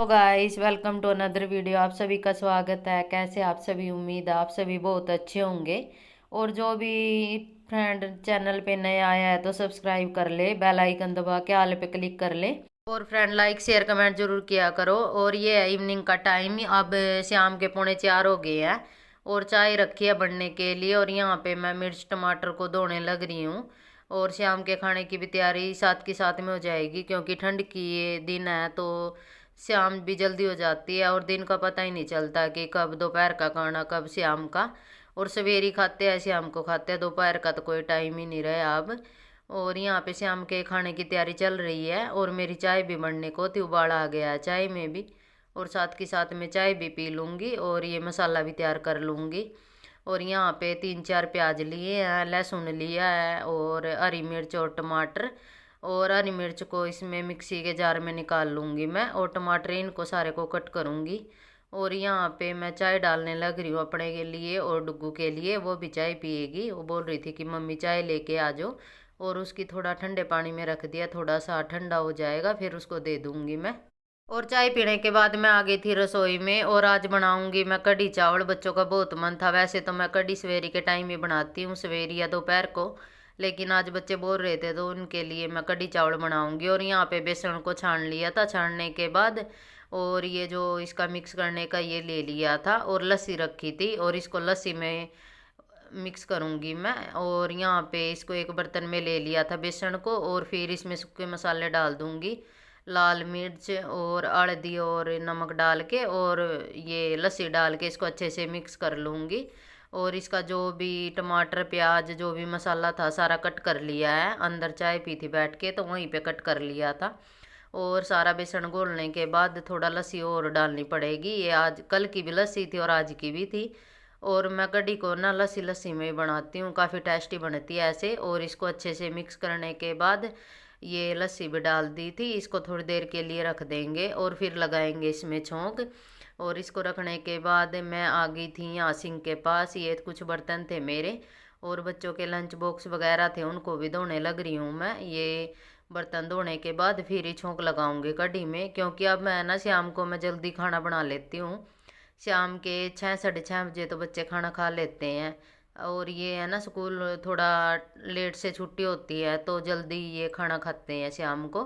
तो guys welcome to another video. आप सभी का स्वागत है। कैसे आप सभी? उम्मीद है आप सभी बहुत अच्छे होंगे। और जो भी फ्रेंड चैनल पे नया आया है तो सब्सक्राइब कर ले, बेल आइकन दबा के ऑल पे क्लिक कर ले। और फ्रेंड लाइक शेयर कमेंट जरूर किया करो। और ये है इवनिंग का टाइम, अब शाम के 3:45 हो गए हैं और चाय रखी है बनने के लिए। और यहाँ पे मैं मिर्च टमाटर को धोने लग रही हूँ। और शाम के खाने की भी तैयारी साथ के साथ में हो जाएगी, क्योंकि ठंड की ये दिन है तो शाम भी जल्दी हो जाती है और दिन का पता ही नहीं चलता कि कब दोपहर का खाना कब शाम का। और सवेरी खाते हैं शाम को खाते हैं, दोपहर का तो कोई टाइम ही नहीं रहा अब। और यहाँ पे शाम के खाने की तैयारी चल रही है और मेरी चाय भी बनने को थी, उबाल आ गया है चाय में भी। और साथ के साथ में चाय भी पी लूँगी और ये मसाला भी तैयार कर लूँगी। और यहाँ पे 3-4 प्याज लिए हैं, लहसुन लिया है और हरी मिर्च और टमाटर। और हरी मिर्च को इसमें मिक्सी के जार में निकाल लूँगी मैं, और टमाटर इनको सारे को कट करूँगी। और यहाँ पे मैं चाय डालने लग रही हूँ अपने के लिए और डुग्गू के लिए, वो भी चाय पिएगी। वो बोल रही थी कि मम्मी चाय लेके आ जाओ। और उसकी थोड़ा ठंडे पानी में रख दिया, थोड़ा सा ठंडा हो जाएगा फिर उसको दे दूँगी मैं। और चाय पीने के बाद मैं आ गई थी रसोई में और आज बनाऊंगी मैं कढ़ी चावल। बच्चों का बहुत मन था, वैसे तो मैं कढ़ी सवेरी के टाइम ही बनाती हूँ, सवेरी या दोपहर को। लेकिन आज बच्चे बोल रहे थे तो उनके लिए मैं कढ़ी चावल बनाऊंगी। और यहाँ पे बेसन को छान लिया था, छानने के बाद और ये जो इसका मिक्स करने का ये ले लिया था। और लस्सी रखी थी और इसको लस्सी में मिक्स करूँगी मैं। और यहाँ पे इसको एक बर्तन में ले लिया था बेसन को, और फिर इसमें सूखे मसाले डाल दूँगी, लाल मिर्च और हल्दी और नमक डाल के, और ये लस्सी डाल के इसको अच्छे से मिक्स कर लूँगी। और इसका जो भी टमाटर प्याज जो भी मसाला था सारा कट कर लिया है, अंदर चाय पी थी बैठ के तो वहीं पे कट कर लिया था। और सारा बेसन घोलने के बाद थोड़ा लस्सी और डालनी पड़ेगी, ये आज कल की भी लस्सी थी और आज की भी थी। और मैं कढ़ी को ना लस्सी लस्सी में ही बनाती हूँ, काफ़ी टेस्टी बनती है ऐसे। और इसको अच्छे से मिक्स करने के बाद ये लस्सी भी डाल दी थी, इसको थोड़ी देर के लिए रख देंगे और फिर लगाएंगे इसमें छोंक। और इसको रखने के बाद मैं आ गई थी यहाँ सिंक के पास, ये कुछ बर्तन थे मेरे और बच्चों के लंच बॉक्स वगैरह थे, उनको भी धोने लग रही हूँ मैं। ये बर्तन धोने के बाद फिर ही छोंक लगाऊंगी कढ़ी में, क्योंकि अब मैं ना शाम को मैं जल्दी खाना बना लेती हूँ। शाम के 6-6:30 बजे तो बच्चे खाना खा लेते हैं। और ये है ना स्कूल थोड़ा लेट से छुट्टी होती है तो जल्दी ये खाना खाते हैं शाम को,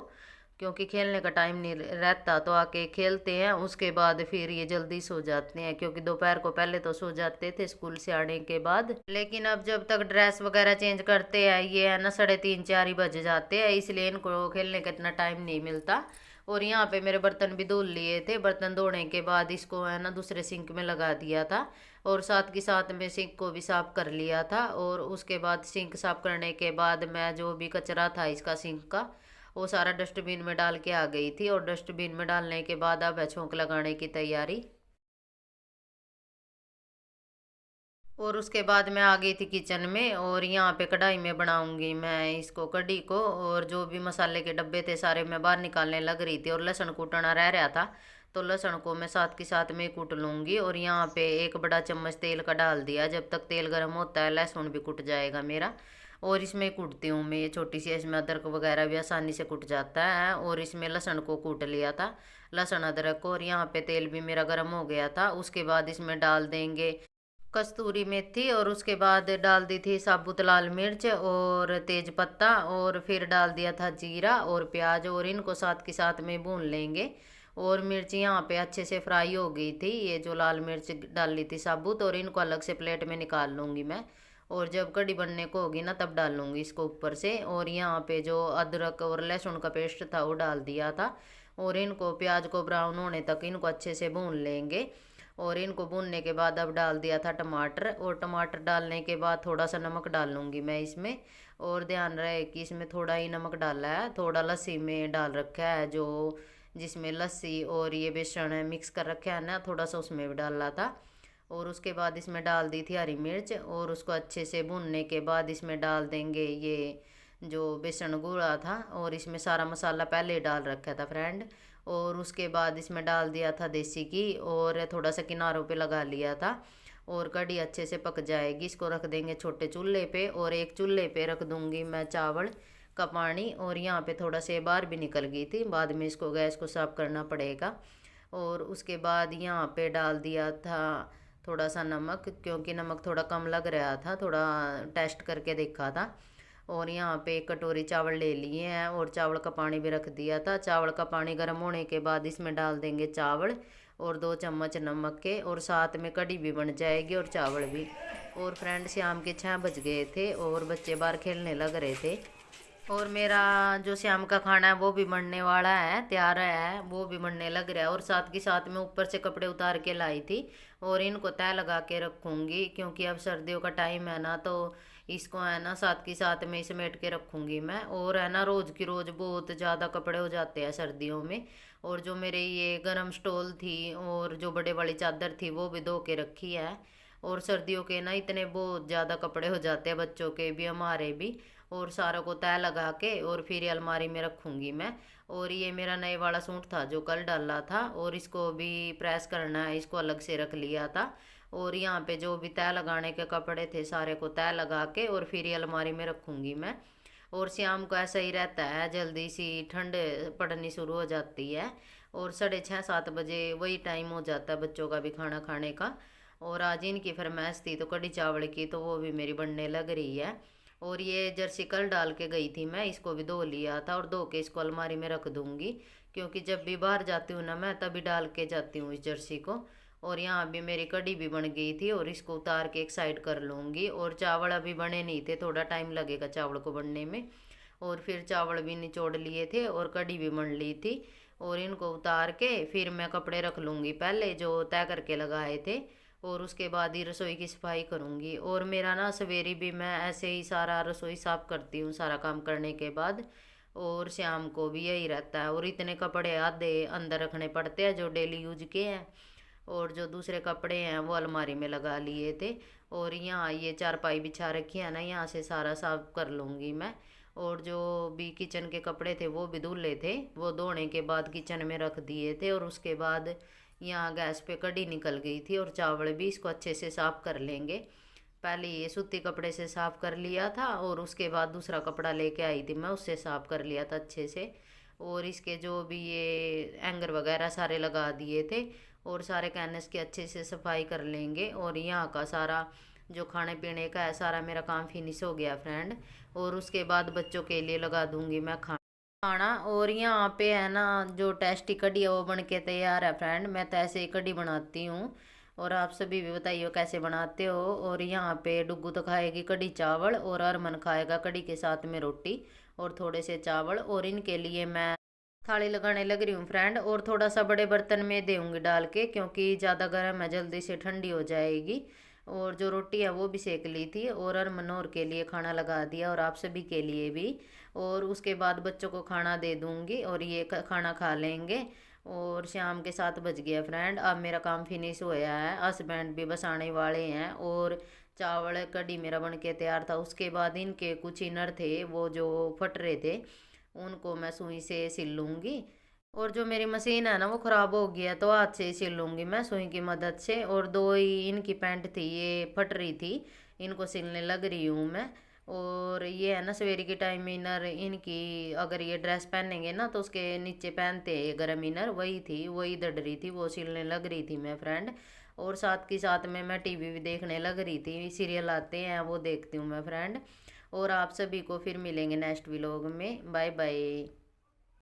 क्योंकि खेलने का टाइम नहीं रहता तो आके खेलते हैं, उसके बाद फिर ये जल्दी सो जाते हैं। क्योंकि दोपहर को पहले तो सो जाते थे स्कूल से आने के बाद, लेकिन अब जब तक ड्रेस वगैरह चेंज करते हैं ये है ना 3:30-4 ही बज जाते हैं, इसलिए इनको खेलने का इतना टाइम नहीं मिलता। और यहाँ पे मेरे बर्तन भी धुल लिए थे, बर्तन धोने के बाद इसको है ना दूसरे सिंक में लगा दिया था और साथ के साथ में सिंक को भी साफ कर लिया था। और उसके बाद सिंक साफ करने के बाद मैं जो भी कचरा था इसका सिंक का वो सारा डस्टबिन में डाल के आ गई थी। और डस्टबिन में डालने के बाद अब है छोंक लगाने की तैयारी। और उसके बाद मैं आ गई थी किचन में और यहाँ पे कढ़ाई में बनाऊंगी मैं इसको कढ़ी को। और जो भी मसाले के डब्बे थे सारे मैं बाहर निकालने लग रही थी और लहसुन कूटना रह रहा था तो लहसुन को मैं साथ के साथ में कूट लूँगी। और यहाँ पे एक बड़ा चम्मच तेल का डाल दिया, जब तक तेल गर्म होता है लहसुन भी कुट जाएगा मेरा। और इसमें कूटती हूँ मैं, ये छोटी सी इसमें अदरक वगैरह भी आसानी से कुट जाता है। और इसमें लहसुन को कूट लिया था, लहसुन अदरक को। और यहाँ पे तेल भी मेरा गर्म हो गया था। उसके बाद इसमें डाल देंगे कस्तूरी मेथी, और उसके बाद डाल दी थी साबुत लाल मिर्च और तेज पत्ता, और फिर डाल दिया था जीरा और प्याज, और इनको साथ के साथ में भून लेंगे। और मिर्च यहाँ पे अच्छे से फ्राई हो गई थी, ये जो लाल मिर्च डाल ली थी साबुत, और इनको अलग से प्लेट में निकाल लूँगी मैं। और जब कढ़ी बनने को होगी ना तब डाल लूँगी इसको ऊपर से। और यहाँ पे जो अदरक और लहसुन का पेस्ट था वो डाल दिया था। और इनको प्याज को ब्राउन होने तक इनको अच्छे से भून लेंगे। और इनको भूनने के बाद अब डाल दिया था टमाटर, और टमाटर डालने के बाद थोड़ा सा नमक डाल लूँगी मैं इसमें। और ध्यान रहे कि इसमें थोड़ा ही नमक डाला है, थोड़ा लस्सी में डाल रखा है जो जिसमें लस्सी और ये बेसन है मिक्स कर रखा है ना, थोड़ा सा उसमें भी डाला था। और उसके बाद इसमें डाल दी थी हरी मिर्च, और उसको अच्छे से भूनने के बाद इसमें डाल देंगे ये जो बेसन घोला था। और इसमें सारा मसाला पहले ही डाल रखा था फ्रेंड। और उसके बाद इसमें डाल दिया था देसी घी और थोड़ा सा किनारों पे लगा लिया था। और कढ़ी अच्छे से पक जाएगी, इसको रख देंगे छोटे चूल्हे पे। और एक चूल्हे पे रख दूंगी मैं चावल का पानी। और यहाँ पे थोड़ा से बाहर भी निकल गई थी, बाद में इसको गैस को साफ करना पड़ेगा। और उसके बाद यहाँ पे डाल दिया था थोड़ा सा नमक, क्योंकि नमक थोड़ा कम लग रहा था, थोड़ा टेस्ट करके देखा था। और यहाँ पे 1 कटोरी चावल ले लिए हैं और चावल का पानी भी रख दिया था। चावल का पानी गर्म होने के बाद इसमें डाल देंगे चावल और 2 चम्मच नमक के, और साथ में कढ़ी भी बन जाएगी और चावल भी। और फ्रेंड शाम के 6 बज गए थे और बच्चे बाहर खेलने लग रहे थे। और मेरा जो शाम का खाना है वो भी बनने वाला है, तैयार है, वो भी बनने लग रहा है। और साथ के साथ में ऊपर से कपड़े उतार के लाई थी और इनको तय लगा के रखूँगी, क्योंकि अब सर्दियों का टाइम है ना, तो इसको है ना साथ के साथ में समेट के रखूँगी मैं। और है ना रोज़ की रोज़ बहुत ज़्यादा कपड़े हो जाते हैं सर्दियों में। और जो मेरे ये गरम स्टोल थी और जो बड़े वाली चादर थी वो भी धो के रखी है। और सर्दियों के ना इतने बहुत ज़्यादा कपड़े हो जाते हैं, बच्चों के भी हमारे भी। और सारों को तय लगा के और फिर अलमारी में रखूँगी मैं। और ये मेरा नए वाला सूट था जो कल डाला था, और इसको भी प्रेस करना है, इसको अलग से रख लिया था। और यहाँ पे जो भी तय लगाने के कपड़े थे सारे को तय लगा के और फिर ये अलमारी में रखूँगी मैं। और शाम को ऐसा ही रहता है, जल्दी सी ठंड पड़नी शुरू हो जाती है और 6:30-7 बजे वही टाइम हो जाता है बच्चों का भी खाना खाने का। और आज इनकी फरमाइश थी तो कढ़ी चावल की, तो वो भी मेरी बनने लग रही है। और ये जर्सी कल डाल के गई थी मैं, इसको भी धो लिया था और धो के इसको अलमारी में रख दूँगी, क्योंकि जब भी बाहर जाती हूँ ना मैं तभी डाल के जाती हूँ इस जर्सी को। और यहाँ भी मेरी कढ़ी भी बन गई थी और इसको उतार के एक साइड कर लूँगी। और चावल अभी बने नहीं थे, थोड़ा टाइम लगेगा चावल को बनने में। और फिर चावल भी निचोड़ लिए थे और कढ़ी भी बन ली थी। और इनको उतार के फिर मैं कपड़े रख लूँगी पहले जो तय करके लगाए थे, और उसके बाद ही रसोई की सफाई करूँगी। और मेरा ना सवेरे भी मैं ऐसे ही सारा रसोई साफ़ करती हूँ सारा काम करने के बाद, और शाम को भी यही रहता है। और इतने कपड़े आधे अंदर रखने पड़ते हैं जो डेली यूज के हैं, और जो दूसरे कपड़े हैं वो अलमारी में लगा लिए थे। और यहाँ ये चारपाई बिछा रखी है ना, यहाँ से सारा साफ कर लूँगी मैं। और जो भी किचन के कपड़े थे वो भी धुले थे, वो धोने के बाद किचन में रख दिए थे। और उसके बाद यहाँ गैस पे कढ़ी निकल गई थी और चावल भी, इसको अच्छे से साफ कर लेंगे। पहले ये सूती कपड़े से साफ कर लिया था और उसके बाद दूसरा कपड़ा लेके आई थी मैं, उससे साफ कर लिया था अच्छे से। और इसके जो भी ये एंगर वगैरह सारे लगा दिए थे, और सारे कैनस की अच्छे से सफाई कर लेंगे। और यहाँ का सारा जो खाने पीने का है सारा मेरा काम फिनिश हो गया फ्रेंड। और उसके बाद बच्चों के लिए लगा दूंगी मैं खाना। और यहाँ पे है ना जो टेस्टी कढ़ी है वो बन के तैयार है फ्रेंड। मैं तो ऐसे ही कढ़ी बनाती हूँ, और आप सभी भी बताइए कैसे बनाते हो। और यहाँ पे डुग्गू तो खाएगी कढ़ी चावल और अरमन खाएगा कढ़ी के साथ में रोटी और थोड़े से चावल। और इनके लिए मैं थाली लगाने लग रही हूँ फ्रेंड, और थोड़ा सा बड़े बर्तन में दूंगी डाल के, क्योंकि ज़्यादा गर्म है, जल्दी से ठंडी हो जाएगी। और जो रोटी है वो भी सेक ली थी, और मनोहर के लिए खाना लगा दिया और आप सभी के लिए भी। और उसके बाद बच्चों को खाना दे दूँगी और ये खाना खा लेंगे। और शाम के 7 बज गया फ्रेंड, अब मेरा काम फिनिश होया है, हस्बैंड भी बस आने वाले हैं। और चावल कढ़ी मेरा बन के तैयार था। उसके बाद इनके कुछ इनर थे वो जो फट रहे थे, उनको मैं सुई से सिल लूँगी। और जो मेरी मशीन है ना वो ख़राब हो गया, तो हाथ से ही सिल लूँगी मैं सुई की मदद से। और 2 ही इनकी पैंट थी ये फट रही थी, इनको सिलने लग रही हूँ मैं। और ये है ना सवेरे के टाइम में इनर इनकी, अगर ये ड्रेस पहनेंगे ना तो उसके नीचे पहनते हैं गर्म इनर, वही थी, वही दड़ रही थी, वो सिलने लग रही थी मैं फ्रेंड। और साथ के साथ में मैं टीवी भी देखने लग रही थी, सीरियल आते हैं वो देखती हूँ मैं फ्रेंड। और आप सभी को फिर मिलेंगे नेक्स्ट व्लॉग में, बाय बाय।